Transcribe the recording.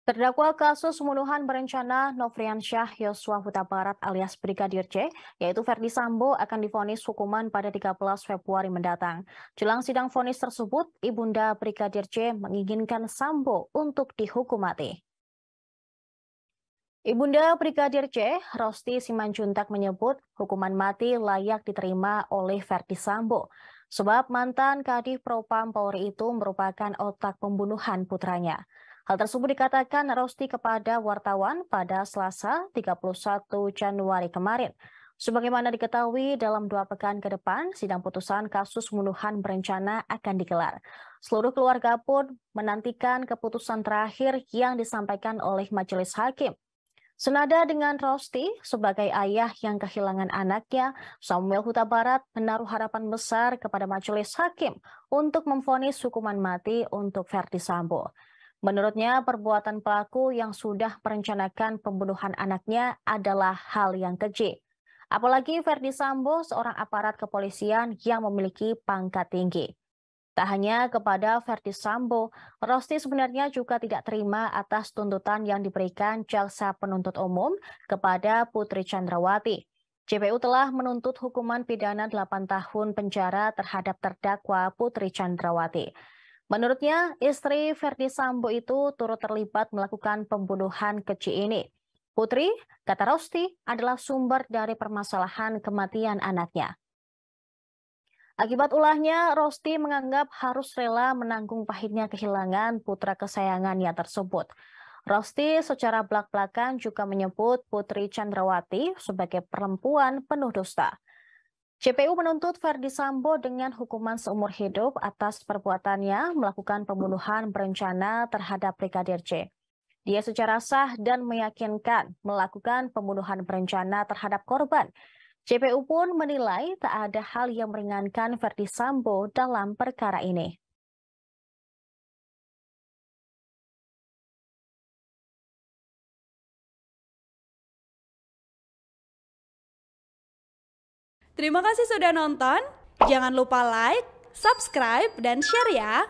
Terdakwa kasus pembunuhan berencana Nofriansyah Yosua Huta Barat alias Brigadir J, yaitu Verdi Sambo akan divonis hukuman pada 13 Februari mendatang. Jelang sidang vonis tersebut, Ibunda Brigadir J menginginkan Sambo untuk dihukum mati. Ibunda Brigadir J, Rosti Simanjuntak menyebut hukuman mati layak diterima oleh Verdi Sambo. Sebab mantan Kadif Propam Polri itu merupakan otak pembunuhan putranya. Hal tersebut dikatakan Rosti kepada wartawan pada Selasa 31 Januari kemarin. Sebagaimana diketahui, dalam 2 pekan ke depan, sidang putusan kasus pembunuhan berencana akan digelar. Seluruh keluarga pun menantikan keputusan terakhir yang disampaikan oleh majelis hakim. Senada dengan Rosti, sebagai ayah yang kehilangan anaknya, Samuel Huta Barat menaruh harapan besar kepada majelis hakim untuk memvonis hukuman mati untuk Verdi Sambo. Menurutnya, perbuatan pelaku yang sudah merencanakan pembunuhan anaknya adalah hal yang keji. Apalagi Verdi Sambo seorang aparat kepolisian yang memiliki pangkat tinggi. Tak hanya kepada Verdi Sambo, Rosti sebenarnya juga tidak terima atas tuntutan yang diberikan jaksa penuntut umum kepada Putri Chandrawati. JPU telah menuntut hukuman pidana 8 tahun penjara terhadap terdakwa Putri Chandrawati. Menurutnya, istri Verdi Sambo itu turut terlibat melakukan pembunuhan keji ini. Putri, kata Rosti, adalah sumber dari permasalahan kematian anaknya. Akibat ulahnya, Rosti menganggap harus rela menanggung pahitnya kehilangan putra kesayangannya tersebut. Rosti secara belak-belakan juga menyebut Putri Chandrawati sebagai perempuan penuh dusta. JPU menuntut Verdi Sambo dengan hukuman seumur hidup atas perbuatannya melakukan pembunuhan berencana terhadap Brigadir J. Dia secara sah dan meyakinkan melakukan pembunuhan berencana terhadap korban. JPU pun menilai tak ada hal yang meringankan Verdi Sambo dalam perkara ini. Terima kasih sudah nonton. Jangan lupa like, subscribe, dan share ya.